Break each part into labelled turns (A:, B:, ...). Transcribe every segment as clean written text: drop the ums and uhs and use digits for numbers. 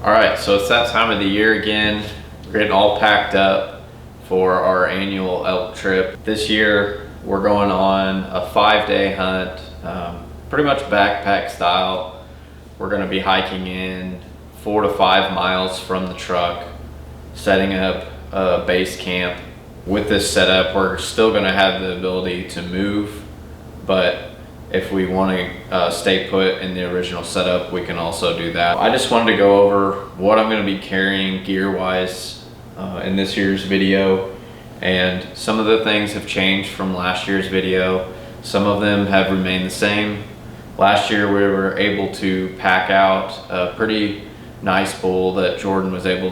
A: All right, so it's that time of the year again. We're getting all packed up for our annual elk trip. This year, we're going on a 5-day hunt, pretty much backpack style. We're gonna be hiking in 4 to 5 miles from the truck, setting up a base camp. With this setup, we're still gonna have the ability to move, but if we want to stay put in the original setup, we can also do that. I just wanted to go over what I'm going to be carrying gear-wise in this year's video, and some of the things have changed from last year's video. Some of them have remained the same. Last year we were able to pack out a pretty nice bull that Jordan was able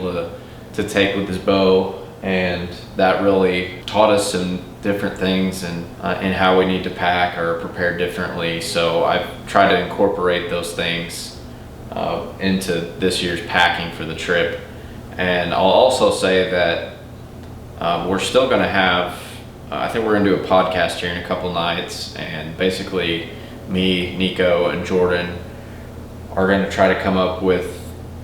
A: to take with his bow, and that really taught us some different things and how we need to pack or prepare differently. So I've tried to incorporate those things into this year's packing for the trip. And I'll also say that we're still going to have, I think we're going to do a podcast here in a couple nights, and basically me, Nico, and Jordan are going to try to come up with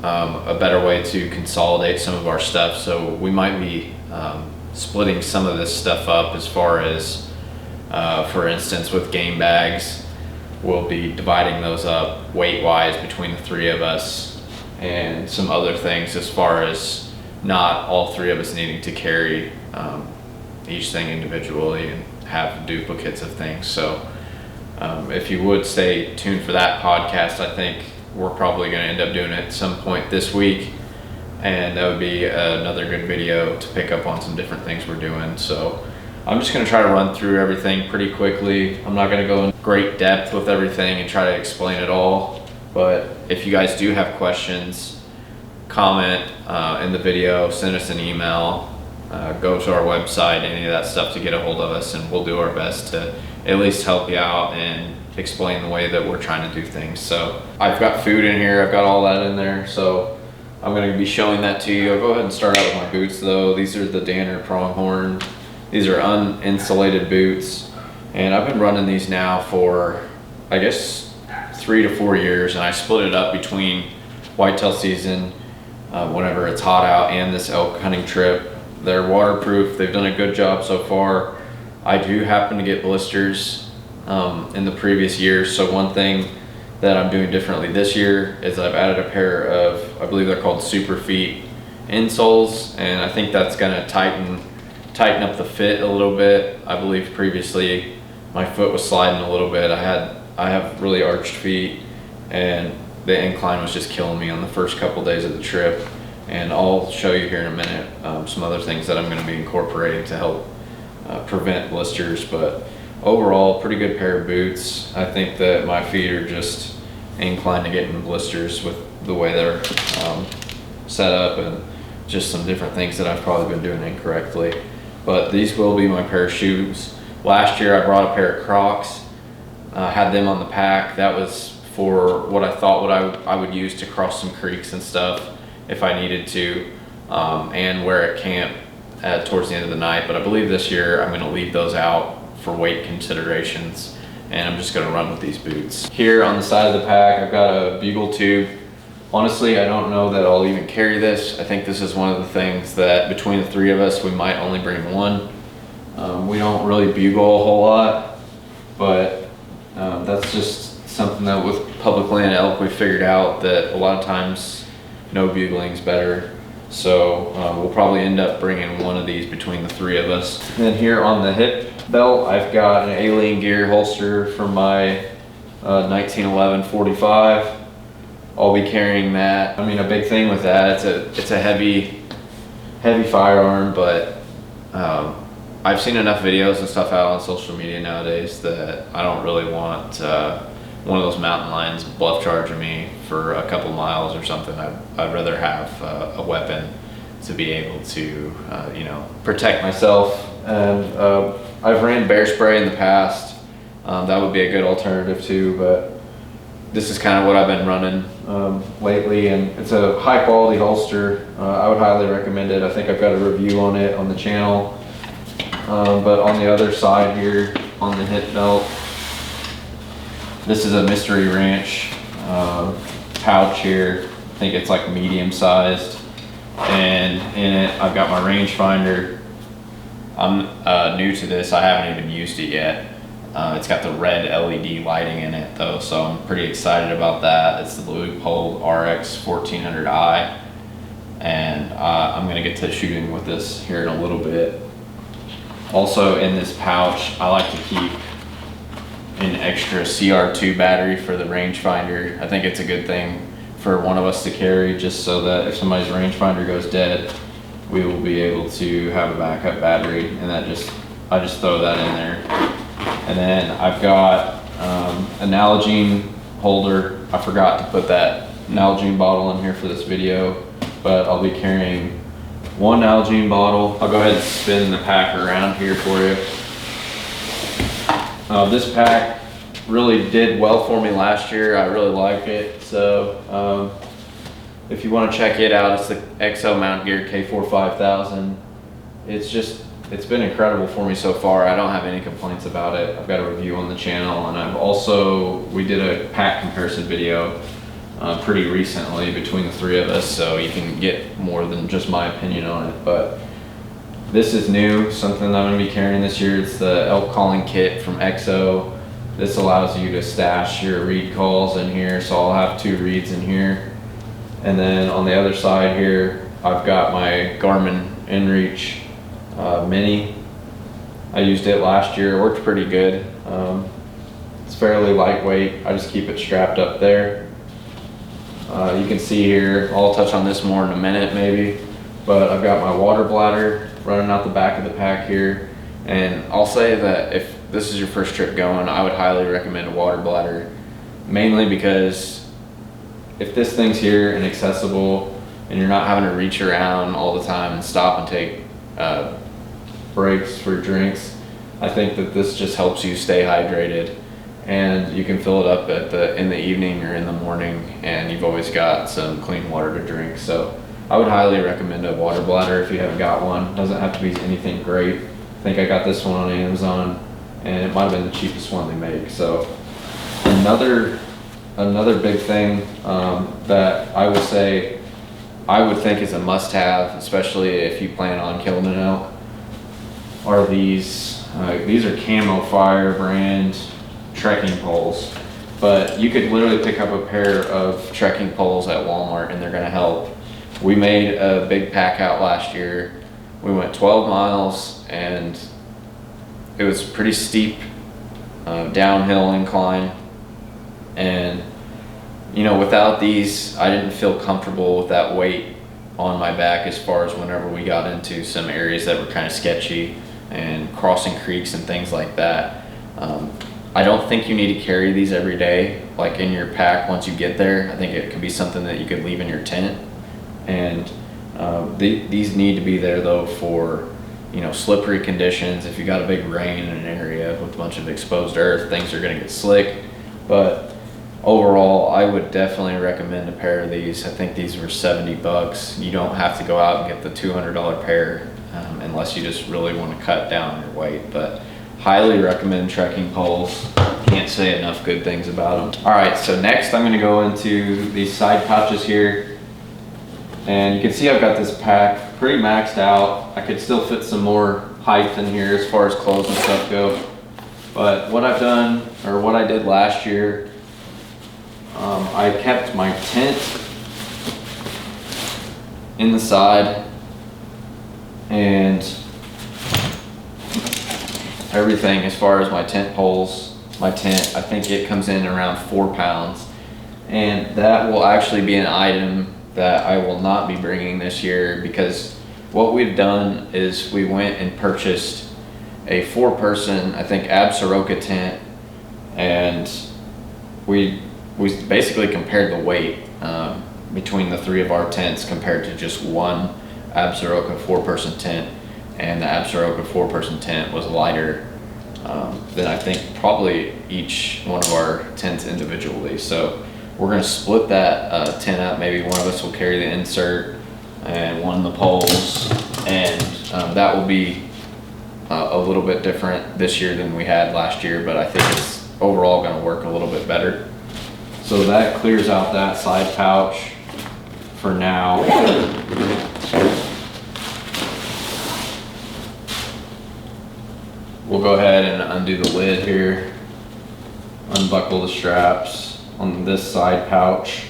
A: a better way to consolidate some of our stuff. So we might be splitting some of this stuff up, as far as for instance with game bags, we'll be dividing those up weight wise between the three of us, and some other things as far as not all three of us needing to carry each thing individually and have duplicates of things. So if you would stay tuned for that podcast, I think we're probably going to end up doing it at some point this week, and that would be another good video to pick up on some different things we're doing. So I'm just going to try to run through everything pretty quickly. I'm not going to go in great depth with everything and try to explain it all, but if you guys do have questions, comment in the video, send us an email, go to our website, any of that stuff to get a hold of us, and we'll do our best to at least help you out and explain the way that we're trying to do things. So I've got food in here, I've got all that in there, so I'm going to be showing that to you. I'll go ahead and start out with my boots though. These are the Danner Pronghorn. These are uninsulated boots, and I've been running these now for I guess 3 to 4 years, and I split it up between whitetail season, whenever it's hot out, and this elk hunting trip. They're waterproof, they've done a good job so far. I do happen to get blisters in the previous years, so one thing that I'm doing differently this year is I've added a pair of, I believe they're called Super Feet insoles, and I think that's going to tighten up the fit a little bit. I believe previously my foot was sliding a little bit. I have really arched feet, and the incline was just killing me on the first couple days of the trip, and I'll show you here in a minute some other things that I'm going to be incorporating to help prevent blisters. But overall, pretty good pair of boots. I think that my feet are just inclined to getting blisters with the way they're set up, and just some different things that I've probably been doing incorrectly. But these will be my pair of shoes. Last year I brought a pair of Crocs, had them on the pack. That was for what I thought I would use to cross some creeks and stuff if I needed to, and wear at camp towards the end of the night. But I believe this year I'm going to leave those out for weight considerations, and I'm just going to run with these boots. Here on the side of the pack I've got a bugle tube. Honestly, I don't know that I'll even carry this. I think this is one of the things that between the three of us we might only bring one. We don't really bugle a whole lot, but that's just something that with public land elk we figured out that a lot of times no bugling is better. So we'll probably end up bringing one of these between the three of us. And then here on the hip belt I've got an Alien Gear holster from my 1911 45. I'll be carrying that. I mean, a big thing with that, it's a heavy firearm, but I've seen enough videos and stuff out on social media nowadays that I don't really want one of those mountain lions bluff charging me for a couple miles or something. I'd rather have a weapon to be able to protect myself. And I've ran bear spray in the past. That would be a good alternative too, but this is kind of what I've been running lately, and it's a high quality holster. I would highly recommend it. I think I've got a review on it on the channel. But on the other side here, on the hip belt, this is a Mystery Ranch pouch here. think it's like medium sized. And in it, I've got my rangefinder. I'm new to this, I haven't even used it yet. It's got the red LED lighting in it though, so I'm pretty excited about that. It's the Leupold RX 1400i, and I'm gonna get to shooting with this here in a little bit. Also in this pouch, I like to keep an extra CR2 battery for the rangefinder. I think it's a good thing for one of us to carry, just so that if somebody's rangefinder goes dead, we will be able to have a backup battery, and I just throw that in there. And then I've got a Nalgene holder. I forgot to put that Nalgene bottle in here for this video, but I'll be carrying one Nalgene bottle. I'll go ahead and spin the pack around here for you. This pack really did well for me last year. I really like it. So if you want to check it out, it's the Exo Mtn Gear K4 5000. It's been incredible for me so far. I don't have any complaints about it. I've got a review on the channel, and we did a pack comparison video pretty recently between the three of us, so you can get more than just my opinion on it. But this is new, something that I'm going to be carrying this year. It's the elk calling kit from Exo. This allows you to stash your reed calls in here, so I'll have 2 reeds in here. And then on the other side here, I've got my Garmin Inreach Mini. I used it last year, it worked pretty good. It's fairly lightweight. I just keep it strapped up there. You can see here, I'll touch on this more in a minute maybe, but I've got my water bladder running out the back of the pack here. And I'll say that if this is your first trip going, I would highly recommend a water bladder, mainly because if this thing's here and accessible and you're not having to reach around all the time and stop and take breaks for drinks, I think that this just helps you stay hydrated, and you can fill it up in the evening or in the morning, and you've always got some clean water to drink. So I would highly recommend a water bladder if you haven't got one. It doesn't have to be anything great. I think I got this one on Amazon, and it might have been the cheapest one they make. So another big thing that I would say I would think is a must-have, especially if you plan on killing an elk, are these are Camo Fire brand trekking poles. But you could literally pick up a pair of trekking poles at Walmart and they're gonna help. We made a big pack out last year. We went 12 miles and it was pretty steep downhill incline, and you know, without these, I didn't feel comfortable with that weight on my back as far as whenever we got into some areas that were kind of sketchy and crossing creeks and things like that. I don't think you need to carry these every day, like in your pack once you get there. I think it could be something that you could leave in your tent. And these need to be there though for, you know, slippery conditions. If you got a big rain in an area with a bunch of exposed earth, things are gonna get slick. But overall, I would definitely recommend a pair of these. I think these were 70 bucks. You don't have to go out and get the $200 pair unless you just really want to cut down your weight. But highly recommend trekking poles. Can't say enough good things about them. All right, so next I'm gonna go into these side pouches here. And you can see I've got this pack pretty maxed out. I could still fit some more height in here as far as clothes and stuff go. But what I've done, or what I did last year, I kept my tent in the side and everything as far as my tent poles. My tent, I think it comes in around 4 pounds, and that will actually be an item that I will not be bringing this year, because what we've done is we went and purchased a 4-person, I think, Absaroka tent, and we basically compared the weight between the 3 of our tents compared to just one Absaroka 4-person tent, and the Absaroka 4-person tent was lighter than I think probably each one of our tents individually. So we're gonna split that tent up. Maybe one of us will carry the insert and one the poles, and that will be a little bit different this year than we had last year, but I think it's overall gonna work a little bit better. So that clears out that side pouch. for now. We'll go ahead and undo the lid here, unbuckle the straps on this side pouch.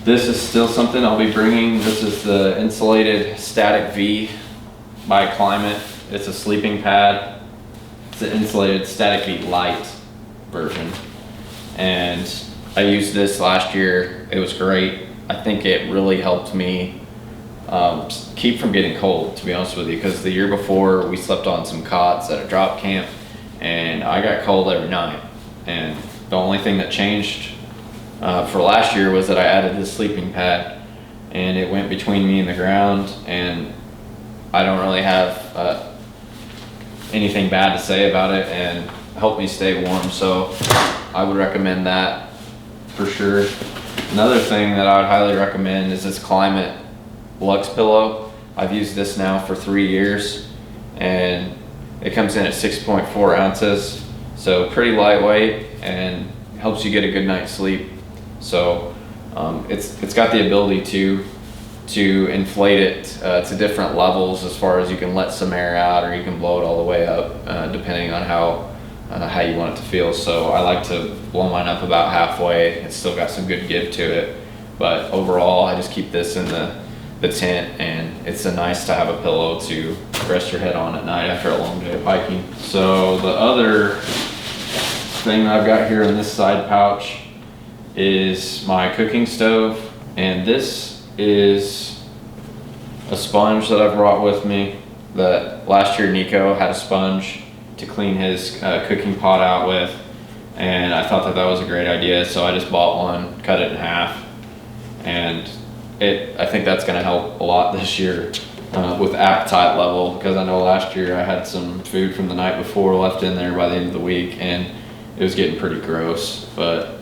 A: This is still something I'll be bringing. This is the Insulated Static V by Klymit. It's a sleeping pad. It's an Insulated Static V Lite version. And I used this last year. It was great. I think it really helped me keep from getting cold, to be honest with you, because the year before we slept on some cots at a drop camp and I got cold every night. And the only thing that changed for last year was that I added this sleeping pad, and it went between me and the ground, and I don't really have anything bad to say about it, and helped me stay warm. So I would recommend that for sure. Another thing that I would highly recommend is this Klymit Luxe pillow. I've used this now for 3 years, and it comes in at 6.4 ounces, so pretty lightweight and helps you get a good night's sleep. So it's got the ability to inflate it to different levels, as far as you can let some air out or you can blow it all the way up, depending on how you want it to feel. So I like to blow mine up about halfway. It's still got some good give to it, but overall I just keep this in the tent, and it's nice to have a pillow to rest your head on at night after a long day of hiking. So the other thing that I've got here in this side pouch is my cooking stove, and this is a sponge that I brought with me. That last year Nico had a sponge to clean his cooking pot out with, and I thought that was a great idea, so I just bought one, cut it in half, and I think that's going to help a lot this year with appetite level, because I know last year I had some food from the night before left in there by the end of the week, and it was getting pretty gross. But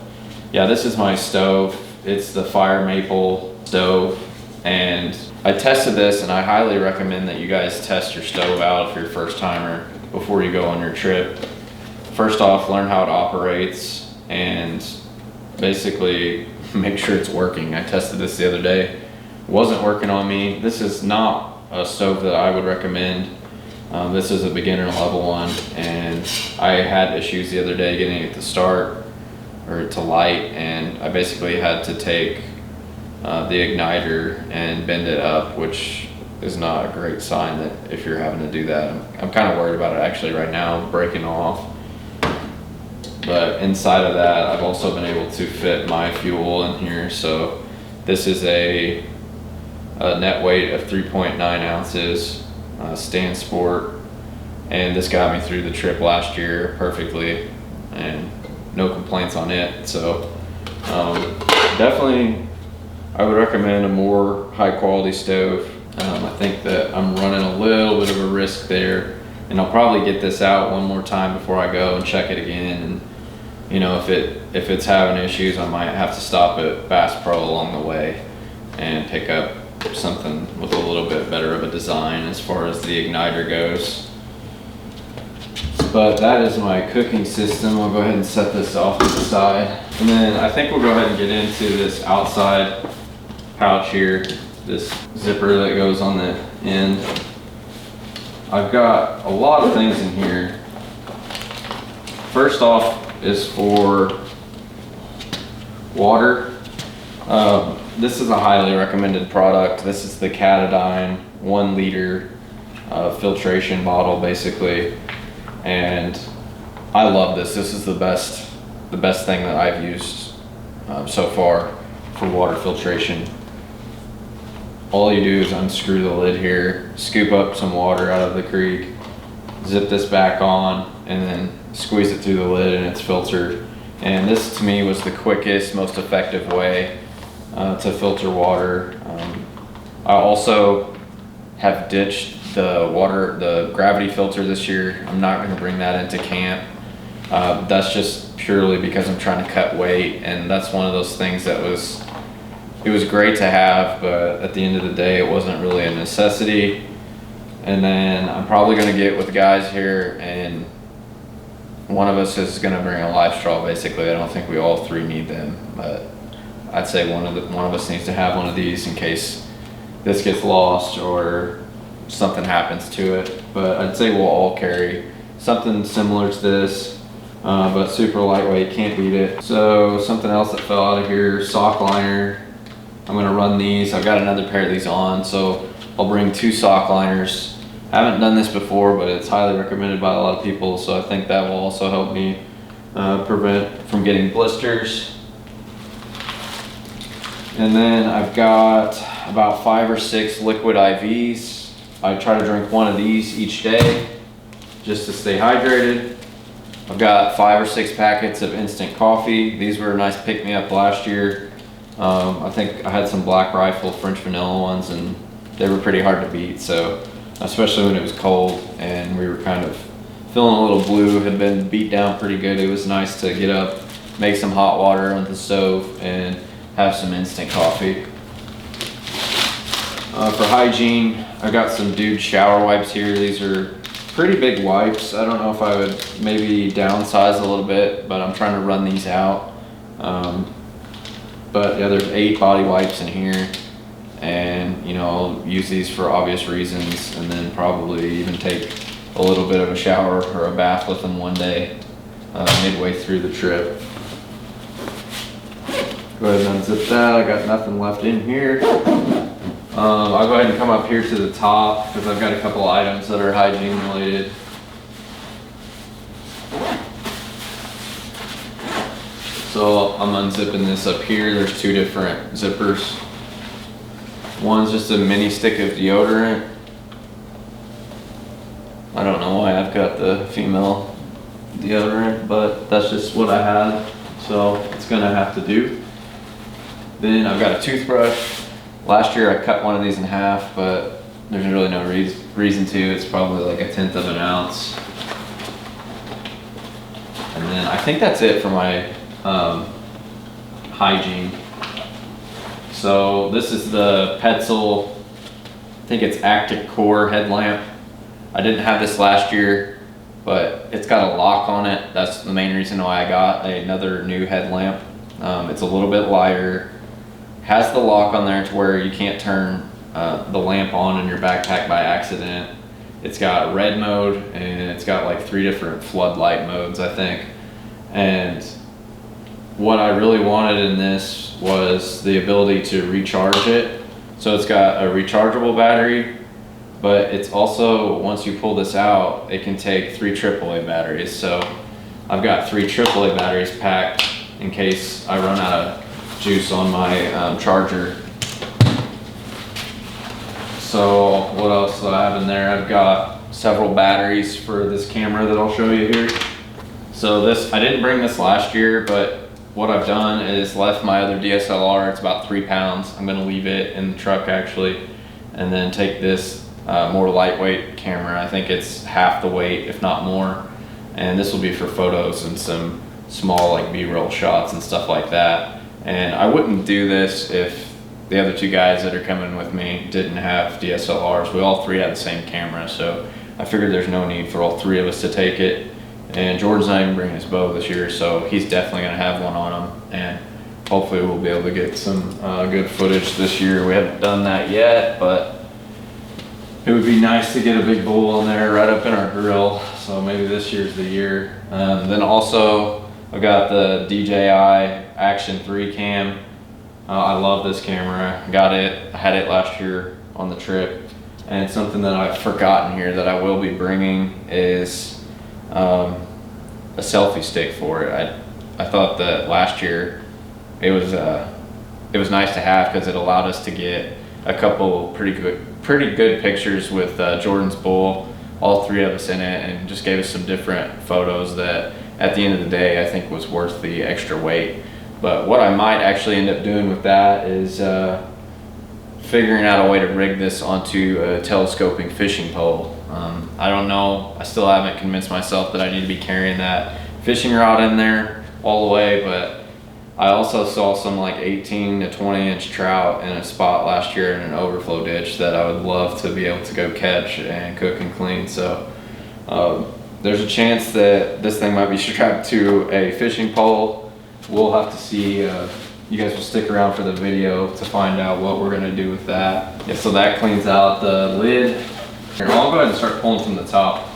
A: yeah, this is my stove. It's the Fire Maple stove, and I tested this, and I highly recommend that you guys test your stove out if you're a first timer before you go on your trip. First off, learn how it operates, and basically make sure it's working. I tested this the other day. It wasn't working on me. This is not a stove that I would recommend. This is a beginner level one, and I had issues the other day getting it to start or to light, and I basically had to take the igniter and bend it up, which is not a great sign that if you're having to do that. I'm kind of worried about it actually right now, breaking off. But inside of that, I've also been able to fit my fuel in here. So this is a net weight of 3.9 ounces, Stand Sport, and this got me through the trip last year perfectly, and no complaints on it. So definitely I would recommend a more high quality stove. I think that I'm running a little bit of a risk there, and I'll probably get this out one more time before I go and check it again. And you know, if it's having issues, I might have to stop at Bass Pro along the way and pick up something with a little bit better of a design as far as the igniter goes. But that is my cooking system. I'll go ahead and set this off to the side, and then I think we'll go ahead and get into this outside pouch here, this zipper that goes on the end. I've got a lot of things in here. First off is for water. This is a highly recommended product. This is the Hygeine 1 liter filtration bottle basically, and I love this. This is the best thing that I've used so far for water filtration. All you do is unscrew the lid here, scoop up some water out of the creek, zip this back on, and then squeeze it through the lid, and it's filtered. And this to me was the quickest, most effective way to filter water. I also have ditched the gravity filter this year. I'm not going to bring that into camp. That's just purely because I'm trying to cut weight, and that's one of those things that it was great to have, but at the end of the day it wasn't really a necessity. And then I'm probably going to get with the guys here, and one of us is going to bring a life straw basically. I don't think we all three need them, but I'd say one of us needs to have one of these in case this gets lost or something happens to it. But I'd say we'll all carry something similar to this, but super lightweight, can't beat it. So something else that fell out of here, sock liner. I'm gonna run these. I've got another pair of these on, so I'll bring 2 sock liners. I haven't done this before, but it's highly recommended by a lot of people, so I think that will also help me prevent from getting blisters. And then I've got about 5 or 6 liquid IVs. I try to drink one of these each day just to stay hydrated. I've got 5 or 6 packets of instant coffee. These were a nice pick-me-up last year. I think I had some Black Rifle French vanilla ones and they were pretty hard to beat. So especially when it was cold and we were kind of feeling a little blue, had been beat down pretty good. It was nice to get up, make some hot water on the stove and have some instant coffee. For hygiene, I got some Dude shower wipes here. These are pretty big wipes. I don't know if I would maybe downsize a little bit, but I'm trying to run these out. But yeah, there's 8 body wipes in here, and you know, I'll use these for obvious reasons, and then probably even take a little bit of a shower or a bath with them one day, midway through the trip. Go ahead and unzip that. I got nothing left in here. I'll go ahead and come up here to the top because I've got a couple items that are hygiene related. So I'm unzipping this up here. There's 2 different zippers. One's just a mini stick of deodorant. I don't know why I've got the female deodorant, but that's just what I had, so it's gonna have to do. Then I've got a toothbrush. Last year I cut one of these in half, but there's really no reason to. It's probably like 1/10 of an ounce. And then I think that's it for my hygiene. So this is the Petzl, I think it's Active Core headlamp. I didn't have this last year, but it's got a lock on it. That's the main reason why I got another new headlamp. It's a little bit lighter, has the lock on there to where you can't turn the lamp on in your backpack by accident. It's got red mode and it's got like 3 different floodlight modes, I think. And what I really wanted in this was the ability to recharge it. So it's got a rechargeable battery, but it's also, once you pull this out, it can take 3 AAA batteries. So I've got 3 AAA batteries packed in case I run out of juice on my charger. So what else do I have in there? I've got several batteries for this camera that I'll show you here. So this, I didn't bring this last year, but what I've done is left my other DSLR. It's about 3 pounds. I'm gonna leave it in the truck actually, and then take this more lightweight camera. I think it's half the weight, if not more. And this will be for photos and some small like B-roll shots and stuff like that. And I wouldn't do this if the other 2 guys that are coming with me didn't have DSLRs. We all 3 had the same camera, so I figured there's no need for all 3 of us to take it. And Jordan's not even bringing his bow this year, so he's definitely gonna have one on him. And hopefully we'll be able to get some good footage this year. We haven't done that yet, but it would be nice to get a big bull in there right up in our grill. So maybe this year's the year. Then also I've got the DJI Action 3 cam. I love this camera. Got it, I had it last year on the trip. And something that I've forgotten here that I will be bringing is a selfie stick for it. I thought that last year it was nice to have because it allowed us to get a couple pretty good pictures with Jordan's bull, all 3 of us in it, and just gave us some different photos that at the end of the day I think was worth the extra weight. But what I might actually end up doing with that is figuring out a way to rig this onto a telescoping fishing pole. I don't know, I still haven't convinced myself that I need to be carrying that fishing rod in there all the way, but I also saw some like 18 to 20 inch trout in a spot last year in an overflow ditch that I would love to be able to go catch and cook and clean. So there's a chance that this thing might be strapped to a fishing pole. We'll have to see you guys will stick around for the video to find out what we're gonna do with that. Yeah, so that cleans out the lid. Here, I'll go ahead and start pulling from the top.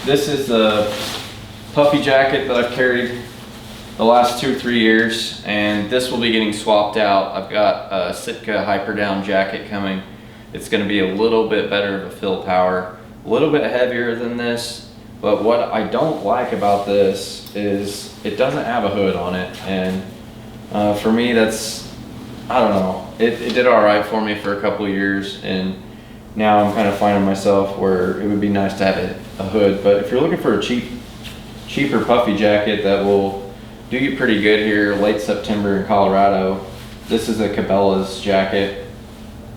A: This is the puffy jacket that I've carried the last 2 or 3 years, and this will be getting swapped out. I've got a Sitka Hyperdown jacket coming. It's gonna be a little bit better of a fill power, a little bit heavier than this, but what I don't like about this is it doesn't have a hood on it, and for me, that's, I don't know, it did all right for me for a couple of years, and now I'm kind of finding myself where it would be nice to have a hood. But if you're looking for a cheaper puffy jacket that will do you pretty good here late September in Colorado, this is a Cabela's jacket,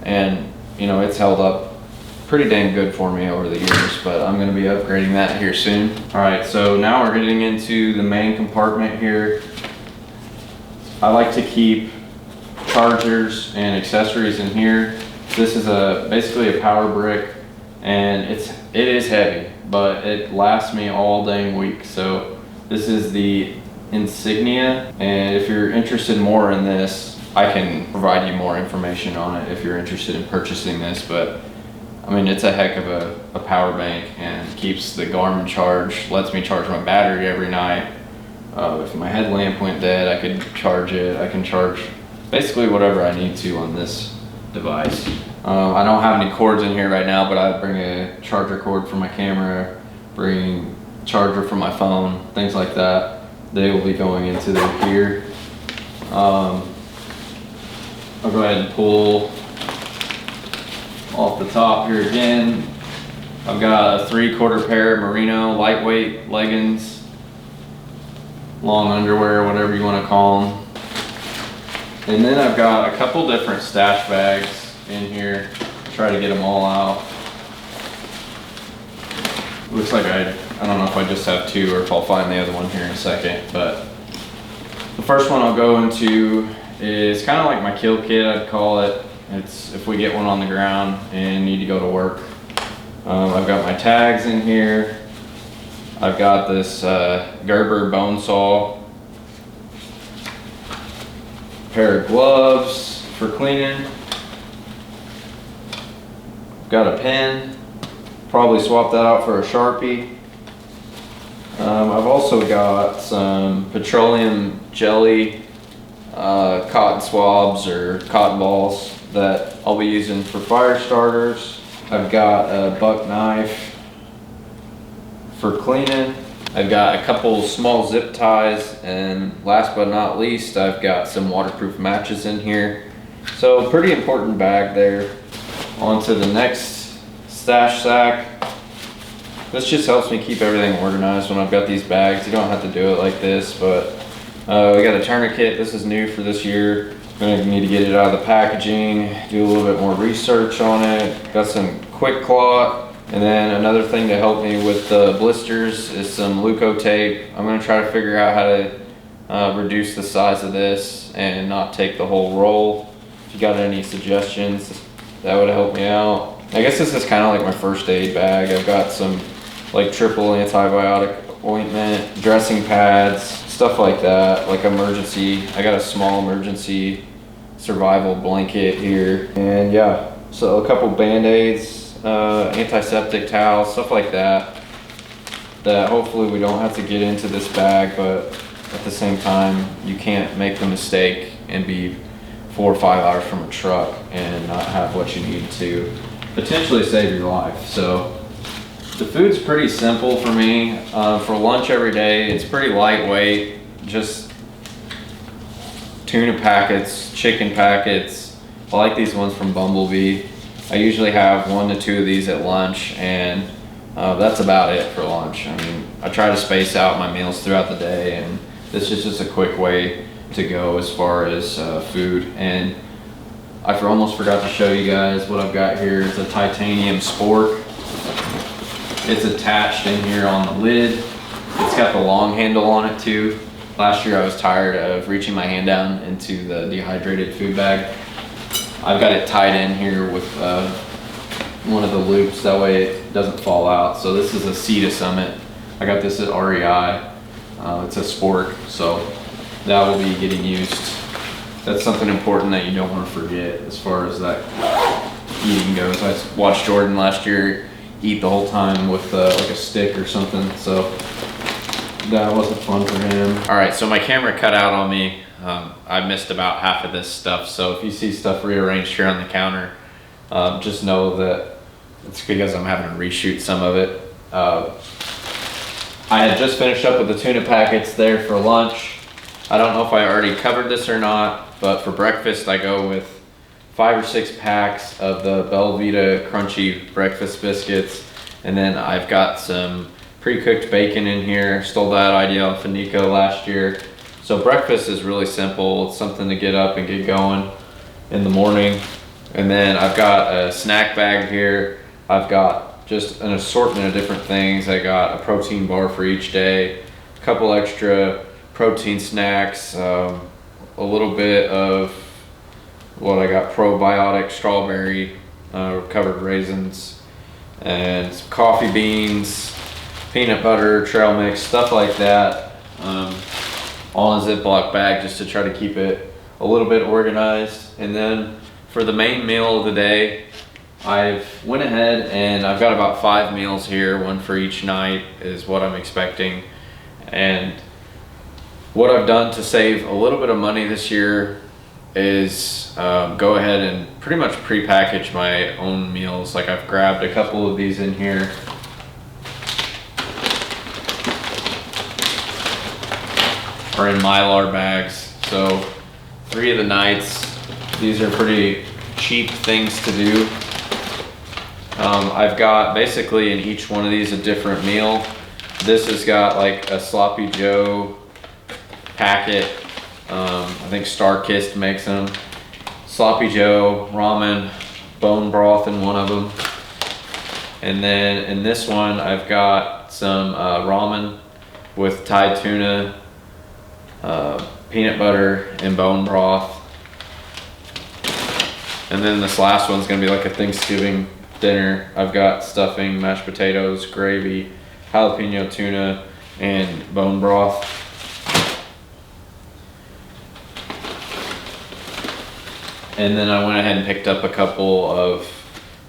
A: and you know, it's held up pretty dang good for me over the years, but I'm going to be upgrading that here soon. All right, so now we're getting into the main compartment here. I like to keep chargers and accessories in here. This is basically a power brick, and it is heavy, but it lasts me all dang week. So this is the Insignia, and if you're interested more in this, I can provide you more information on it if you're interested in purchasing this. But I mean, it's a heck of a power bank, and keeps the Garmin charged, lets me charge my battery every night. If my headlamp went dead, I could charge it. I can charge basically whatever I need to on this device. I don't have any cords in here right now, but I bring a charger cord for my camera, bring charger for my phone, things like that. They will be going into here. I'll go ahead and pull off the top here again. I've got a 3/4 pair merino lightweight leggings, long underwear, whatever you want to call them. And then I've got a couple different stash bags in here. Try to get them all out. Looks like I don't know if I just have 2 or if I'll find the other one here in a second. But the first one I'll go into is kind of like my kill kit, I'd call it. It's if we get one on the ground and need to go to work. I've got my tags in here. I've got this Gerber bone saw, pair of gloves for cleaning, got a pen, probably swap that out for a Sharpie. I've also got some petroleum jelly, cotton swabs or cotton balls that I'll be using for fire starters. I've got a buck knife for cleaning. I've got a couple small zip ties, and last but not least, I've got some waterproof matches in here. So pretty important bag there. On to the next stash sack. This just helps me keep everything organized when I've got these bags. You don't have to do it like this, but we got a tourniquet. This is new for this year. Gonna need to get it out of the packaging, do a little bit more research on it. Got some quick clot. And then another thing to help me with the blisters is some Leuco tape. I'm gonna try to figure out how to reduce the size of this and not take the whole roll. If you got any suggestions, that would help me out. I guess this is kind of like my first aid bag. I've got some like triple antibiotic ointment, dressing pads, stuff like that, like emergency. I got a small emergency survival blanket here. And yeah, so a couple Band-Aids, antiseptic towels, stuff like that hopefully we don't have to get into this bag, but at the same time you can't make the mistake and be 4 or 5 hours from a truck and not have what you need to potentially save your life. So the food's pretty simple for me. For lunch every day, it's pretty lightweight, just tuna packets, chicken packets. I like these ones from Bumblebee. I usually have 1 to 2 of these at lunch, and that's about it for lunch. I mean, I try to space out my meals throughout the day, and this is just a quick way to go as far as food. And I almost forgot to show you guys what I've got here. It's a titanium spork. It's attached in here on the lid. It's got the long handle on it too. Last year I was tired of reaching my hand down into the dehydrated food bag. I've got it tied in here with one of the loops, that way it doesn't fall out. So this is a Sea Summit. I got this at REI. It's a spork, so that will be getting used That's something important that you don't want to forget as far as that eating goes. I watched Jordan last year eat the whole time with like a stick or something, so that wasn't fun for him. All right, so my camera cut out on me. I missed about half of this stuff, so if you see stuff rearranged here on the counter, just know that it's because I'm having to reshoot some of it. I had just finished up with the tuna packets there for lunch. I don't know if I already covered this or not, but for breakfast I go with 5 or 6 packs of the Belvita crunchy breakfast biscuits, and then I've got some pre-cooked bacon in here. Stole that idea off of Nico last year. So breakfast is really simple. It's something to get up and get going in the morning. And then I've got a snack bag here. I've got just an assortment of different things. I got a protein bar for each day, a couple extra protein snacks, a little bit of what I got, probiotic strawberry covered raisins, and some coffee beans, peanut butter, trail mix, stuff like that, all in a Ziploc bag just to try to keep it a little bit organized. And then for the main meal of the day, I've went ahead and I've got about 5 meals here, one for each night is what I'm expecting. And what I've done to save a little bit of money this year is go ahead and pretty much pre-package my own meals. Like I've grabbed a couple of these in here. Are in Mylar bags. So 3 of the nights, these are pretty cheap things to do. I've got basically in each one of these a different meal. This has got like a Sloppy Joe packet. I think Starkist makes them. Sloppy Joe, ramen, bone broth in one of them. And then in this one, I've got some ramen with Thai tuna, peanut butter, and bone broth. And then this last one's gonna be like a Thanksgiving dinner. I've got stuffing, mashed potatoes, gravy, jalapeno tuna, and bone broth. And then I went ahead and picked up a couple of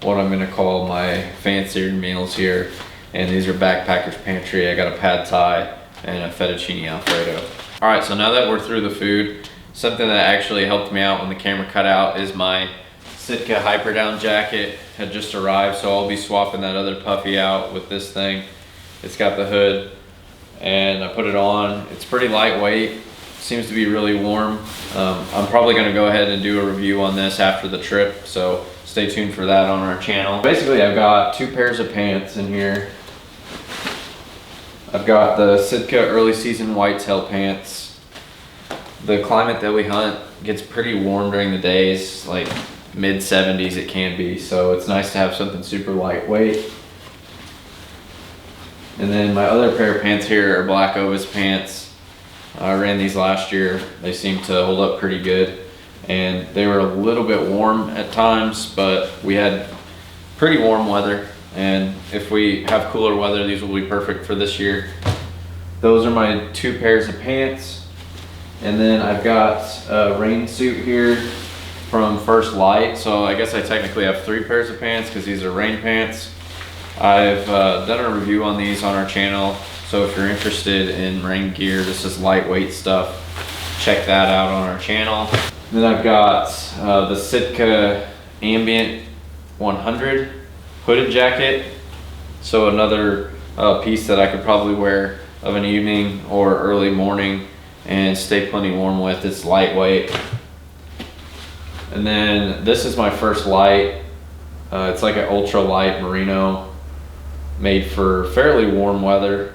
A: what I'm gonna call my fancier meals here. And these are Backpacker's Pantry. I got a pad thai and a fettuccine alfredo. All right, so now that we're through the food, something that actually helped me out when the camera cut out is my Sitka Hyperdown jacket had just arrived, so I'll be swapping that other puffy out with this thing. It's got the hood, and I put it on. It's pretty lightweight, seems to be really warm. I'm probably gonna go ahead and do a review on this after the trip, so stay tuned for that on our channel. Basically, I've got 2 pairs of pants in here. I've got the Sitka early season whitetail pants. The climate that we hunt gets pretty warm during the days, like mid 70s it can be, so it's nice to have something super lightweight. And then my other pair of pants here are black Ovis pants. I ran these last year. They seem to hold up pretty good, and they were a little bit warm at times, but we had pretty warm weather, and if we have cooler weather, these will be perfect for this year. Those are my 2 pairs of pants. And then I've got a rain suit here from First Lite. So I guess I technically have 3 pairs of pants because these are rain pants. I've done a review on these on our channel. So if you're interested in rain gear, this is lightweight stuff, check that out on our channel. Then I've got the Sitka Ambient 100 hooded jacket. So another piece that I could probably wear of an evening or early morning and stay plenty warm with. It's lightweight. And then this is my first Lite. It's like an ultralight merino made for fairly warm weather.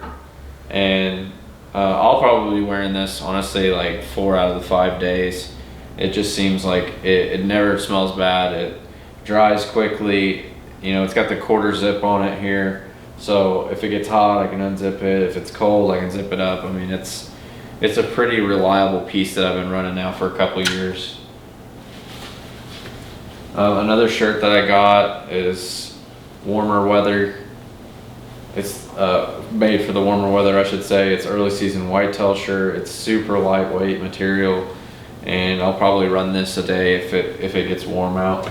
A: And I'll probably be wearing this honestly like 4 out of the 5 days. It just seems like it never smells bad. It dries quickly. You know, it's got the quarter zip on it here. So if it gets hot, I can unzip it. If it's cold, I can zip it up. I mean, it's a pretty reliable piece that I've been running now for a couple years. Another shirt that I got is warmer weather. It's made for the warmer weather, I should say. It's early season whitetail shirt. It's super lightweight material, and I'll probably run this a day if it gets warm out.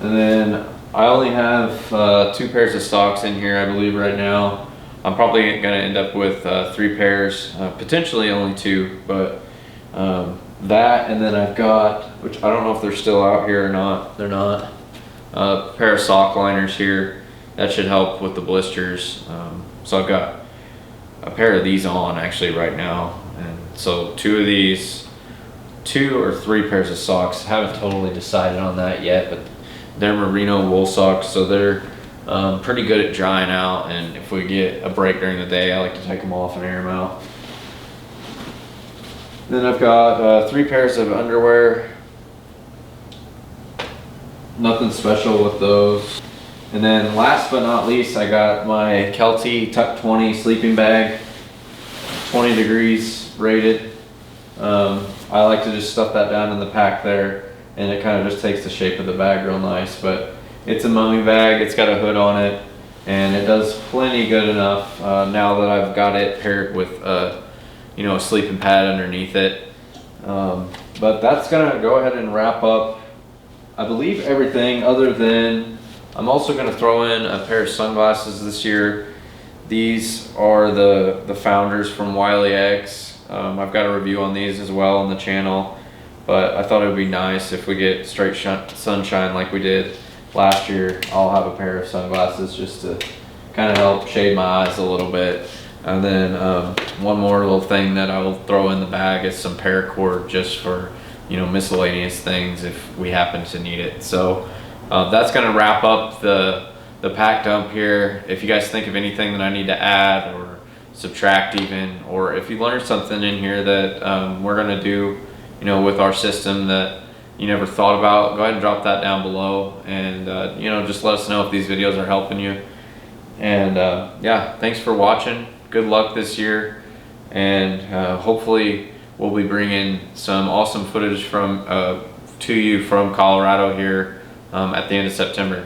A: And then I only have 2 pairs of socks in here, I believe, right now. I'm probably gonna end up with 3 pairs, potentially only 2, but that, and then I've got, which I don't know if they're still out here or not. They're not. A pair of sock liners here. That should help with the blisters. So I've got a pair of these on actually right now. And so 2 of these, 2 or 3 pairs of socks. Haven't totally decided on that yet, but they're merino wool socks, so they're pretty good at drying out, and if we get a break during the day, I like to take them off and air them out. Then I've got 3 pairs of underwear. Nothing special with those. And then last but not least, I got my Kelty Tuck 20 sleeping bag, 20 degrees rated. I like to just stuff that down in the pack there, and it kind of just takes the shape of the bag real nice. But it's a mummy bag, it's got a hood on it, and it does plenty good enough now that I've got it paired with you know, a sleeping pad underneath it. But that's gonna go ahead and wrap up, I believe, everything, other than I'm also gonna throw in a pair of sunglasses this year. These are the Founders from Wiley X. I've got a review on these as well on the channel, but I thought it would be nice if we get straight sunshine like we did last year. I'll have a pair of sunglasses just to kind of help shade my eyes a little bit. And then one more little thing that I will throw in the bag is some paracord, just for, you know, miscellaneous things if we happen to need it. So that's gonna wrap up the pack dump here. If you guys think of anything that I need to add or subtract even, or if you learned something in here that we're gonna do, you know, with our system that you never thought about, go ahead and drop that down below, and you know, just let us know if these videos are helping you. And yeah, thanks for watching. Good luck this year, and hopefully we'll be bringing some awesome footage from to you from Colorado here at the end of September.